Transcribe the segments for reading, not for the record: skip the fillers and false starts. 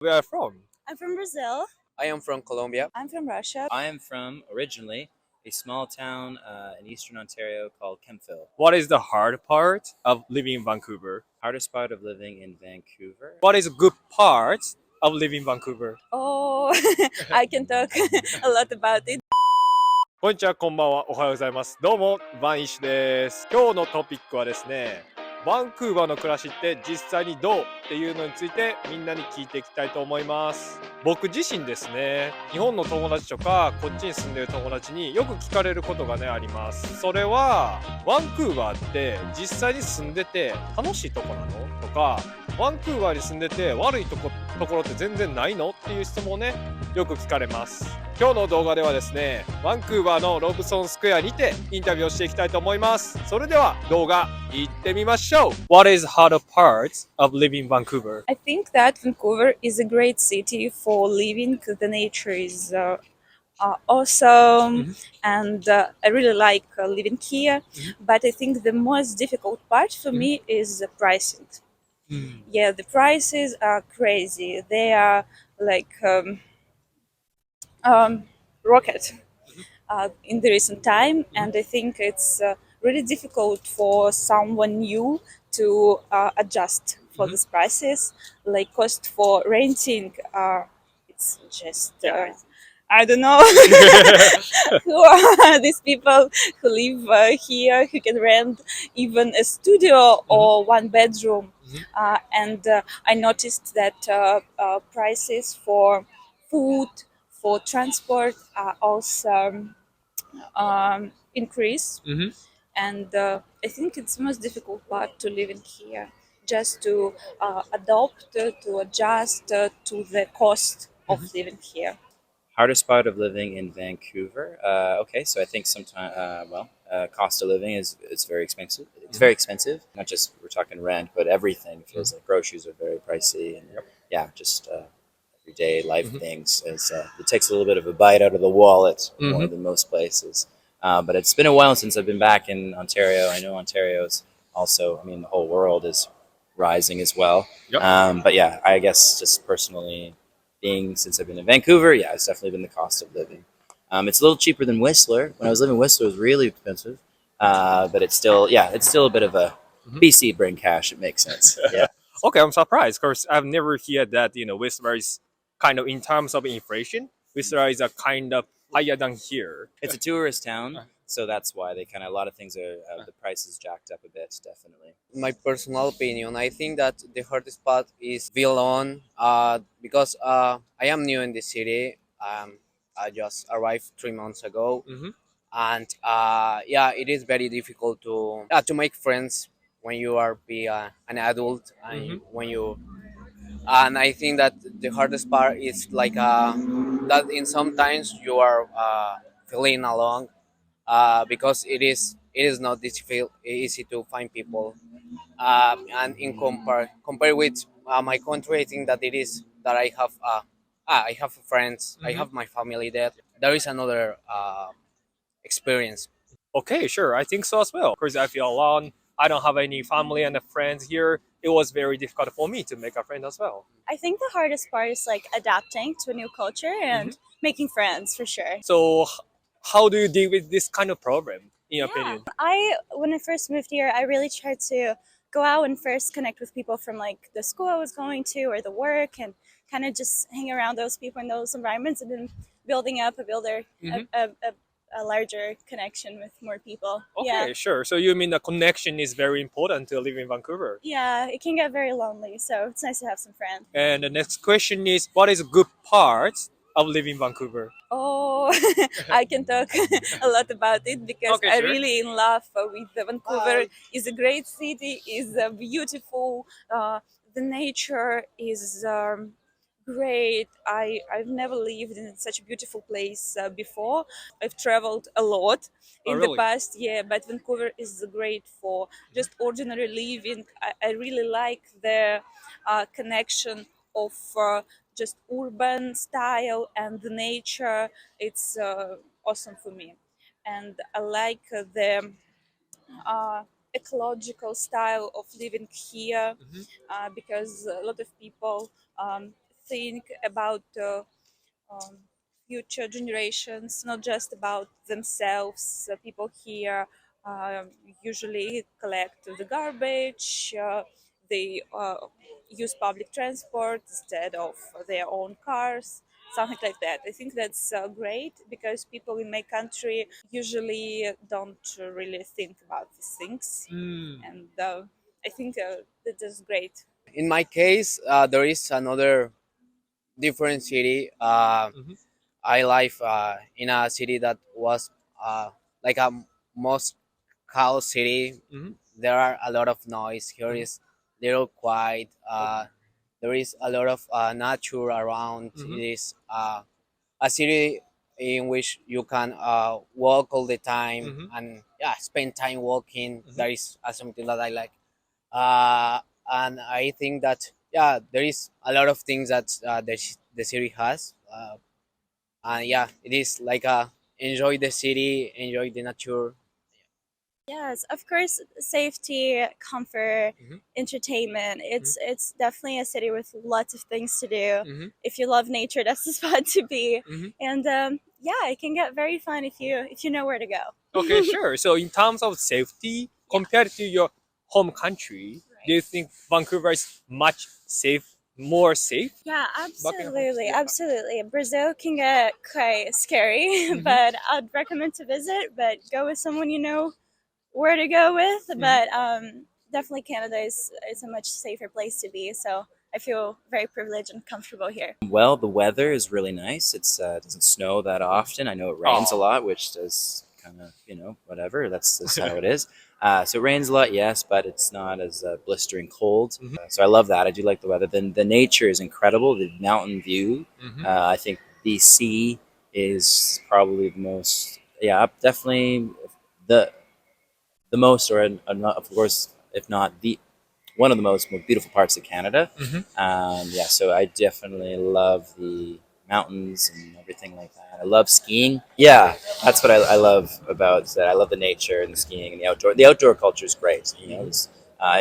Where are you from? I'm from Brazil. I am from Colombia. I'm from Russia. I am from, originally, a small town in eastern Ontario called Kemptville. What is the hard part of living in Vancouver? Hardest part of living in Vancouver? What is a good part of living in Vancouver? Oh, I can talk a lot about it. こんにちは、こんばんは、おはようございます。どうも、Van-ishです。今日のトピックはですね、バンクーバーの暮らしって実際にどうっていうのについてみんなに聞いていきたいと思います。僕自身ですね、日本の友達とかこっちに住んでる友達によく聞かれることがねあります。それは、バンクーバーって実際に住んでて楽しいとこなのとか、バンクーバーに住んでて悪いところって全然ないのっていう質問をね、よく聞かれます。今日の動画ではですね、バンクーバーのロブソンスクエアにてインタビューをしていきたいと思います。それでは動画行ってみましょう。What is hard parts of living in Vancouver? I think that Vancouver is a great city for living. The nature is awesome, and I really like living here. But I think the most difficult part for me is the pricing. Yeah, the prices are crazy. They are like rocket in the recent time, and I think it's really difficult for someone new to adjust for these prices. Like cost for renting, it's just I don't know who are these people who live here who can rent even a studio or one bedroom. And I noticed that prices for food, for transport are also increase. And I think it's the most difficult part to live in here, just to adopt, to adjust to the cost of living here. Hardest part of living in Vancouver? Okay, so I think sometimes, cost of living is very expensive. It's very expensive. Not just we're talking rent, but everything feels like groceries are very pricey, and just everyday life things. It takes a little bit of a bite out of the wallet more than most places. But it's been a while since I've been back in Ontario. I know Ontario's also, the whole world is rising as well. But yeah, I guess just personally, since I've been in Vancouver, it's definitely been the cost of living. It's a little cheaper than Whistler. When I was living in Whistler, it was really expensive. But it's still a bit of a BC bring cash. It makes sense. Yeah. Okay, I'm surprised. Of course, I've never heard that, Whistler is kind of, in terms of inflation, Whistler is a kind of higher than here. It's a tourist town, so that's why a lot of things are, the prices jacked up a bit, definitely. My personal opinion, I think that the hardest part is Vilon, because I am new in the city. I just arrived 3 months ago, and it is very difficult to make friends when you are an adult, and and I think that the hardest part is like that in sometimes you are feeling alone, because it is not easy to find people, and in compare with my country, I think that it is that I have friends, I have my family there is another experience. Okay, sure. I think so as well. Of course, I feel alone. I don't have any family and friends here. It was very difficult for me to make a friend as well. I think the hardest part is like adapting to a new culture and making friends for sure. So, how do you deal with this kind of problem, in your opinion? When I first moved here, I really tried to go out and first connect with people from like the school I was going to or the work, and kind of just hang around those people in those environments, and then building up a larger connection with more people. Okay, sure. So you mean the connection is very important to live in Vancouver? Yeah, it can get very lonely, so it's nice to have some friends. And the next question is, what is a good part of living in Vancouver? Oh, I can talk a lot about it because Okay, I sure. really in love with Vancouver. It's a great city. It's beautiful. The nature is great. I've never lived in such a beautiful place before. I've traveled a lot in the really? past, but Vancouver is great for just ordinary living. I really like the connection of just urban style and the nature. It's awesome for me, and I like the ecological style of living here, because a lot of people think about um, future generations, not just about themselves. People here usually collect the garbage. They use public transport instead of their own cars, something like that. I think that's great because people in my country usually don't really think about these things, and I think that is great. In my case, there is another different city. Mhm. I live in a city that was like a most cow city. Mhm. There are a lot of noise. Here Mhm. is little quiet. There is a lot of nature around. Mhm. It is a city in which you can walk all the time Mhm. and yeah, spend time walking. Mhm. That is something that I like. Uh, and I think that yeah, there is a lot of things that the city has. And yeah, it is like enjoy the city, enjoy the nature. Yes, of course, safety, comfort, Mhm. entertainment. Mhm. It's definitely a city with lots of things to do. Mhm. If you love nature, that's the spot to be. Mhm. And yeah, it can get very fun if you know where to go. Okay, sure. So in terms of safety, compared to your home country, do you think Vancouver is much more safe? Yeah, Buckingham. absolutely, Yeah. absolutely. Brazil can get quite scary, Mhm. but I'd recommend to visit. But go with someone you know where to go with. But definitely, Canada is a much safer place to be. So I feel very privileged and comfortable here. Well, the weather is really nice. It doesn't snow that often. I know it rains a lot, which does kind of whatever. That's how it is. So it rains a lot, yes, but it's not as blistering cold. Mhm. So I love that. I do like the weather. Then the nature is incredible. The mountain view. Mhm. I think BC is probably the most. Yeah, definitely the most, or of course, if not the one of the most beautiful parts of Canada. Mhm. Yeah, so I definitely love the mountains and everything like that. I love skiing. Yeah, that's what I love about that. I love the nature and the skiing and the outdoor. The outdoor culture is great.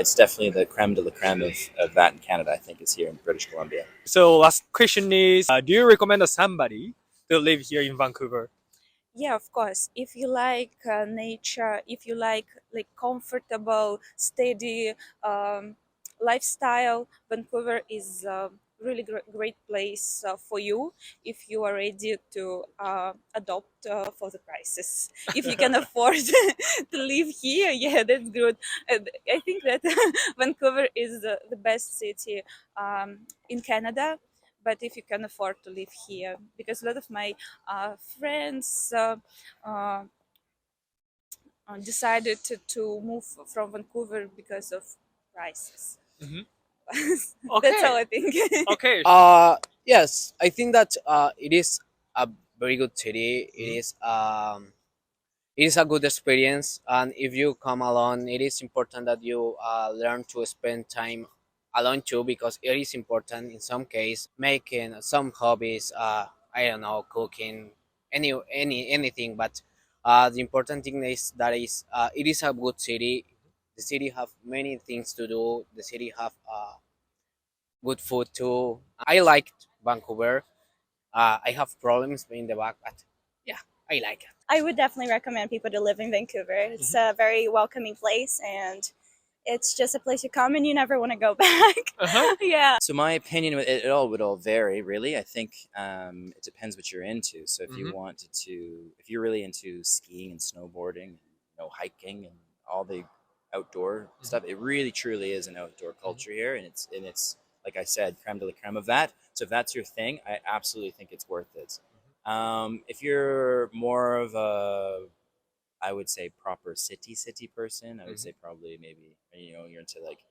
It's definitely the creme de la creme of that in Canada. I think is here in British Columbia. So last question is, do you recommend somebody to live here in Vancouver? Yeah, of course. If you like nature, if you like comfortable, steady lifestyle, Vancouver is a really great place for you if you are ready to adopt for the prices. If you can afford to live here, yeah, that's good. I think that Vancouver is the best city in Canada. But if you can afford to live here, because a lot of my friends uh, decided to move from Vancouver because of prices. Mhm. That's how Okay. I think. Okay. Yes, I think that it is a very good city. Mhm. It is a good experience, and if you come alone, it is important that you learn to spend time alone too, because it is important in some case making some hobbies. I don't know, cooking, anything. But the important thing is that it is a good city. The city have many things to do. The city have good food too. I liked Vancouver. I have problems in the back, but yeah, I like it. I would definitely recommend people to live in Vancouver. It's a very welcoming place, and it's just a place you come and you never want to go back. Uh-huh. Yeah. So my opinion, it all would all vary, really. I think it depends what you're into. So if you Mhm. wanted to, if you're really into skiing and snowboarding, hiking and all the outdoor stuff, it really truly is an outdoor culture here, and it's like I said, creme de la creme of that. So if that's your thing, I absolutely think it's worth it. If you're more of a, I would say, proper city person, I would say probably maybe you're into like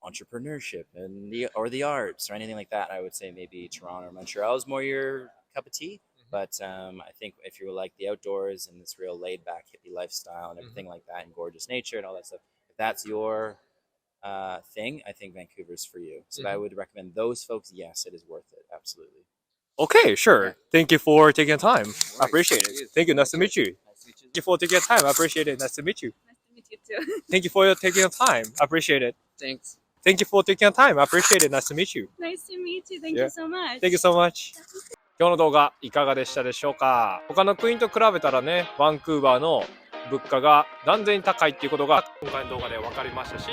entrepreneurship and the arts or anything like that, I would say maybe Toronto or Montreal is more your cup of tea. But I think if you like the outdoors and this real laid back hippie lifestyle and everything like that and gorgeous nature and all that stuff, if that's your thing, I think Vancouver's for you. So if I would recommend those folks, yes, it is worth it. Absolutely. Okay, sure. Yeah. Thank you for taking time. I worries. appreciate Thank you. it. Thank you. Nice to meet you. Nice to meet you. Thank you for taking time. I appreciate it. Nice to meet you. Nice to meet you too. Thank you for taking time. I appreciate it. Thanks. Thank you for taking your time. I appreciate it. Nice to meet you. Nice to meet you. Thank Yeah. you so much. Thank you so much. 今日の動画いかがでしたでしょうか。他の国と比べたらね、バンクーバーの物価が断然に高いっていうことが今回の動画で分かりましたし、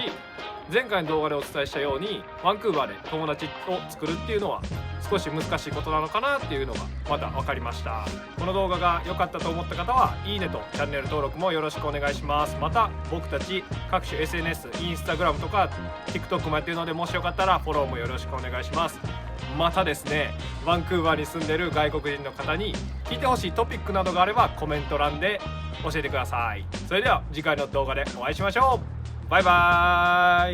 前回の動画でお伝えしたようにバンクーバーで友達を作るっていうのは少し難しいことなのかなっていうのがまた分かりました。この動画が良かったと思った方はいいねとチャンネル登録もよろしくお願いします。また僕たち各種 SNS、インスタグラムとか TikTok もやってるので、もしよかったらフォローもよろしくお願いします。またですね、バンクーバーに住んでる外国人の方に聞いてほしいトピックなどがあればコメント欄で教えてください。それでは次回の動画でお会いしましょう。バイバーイ。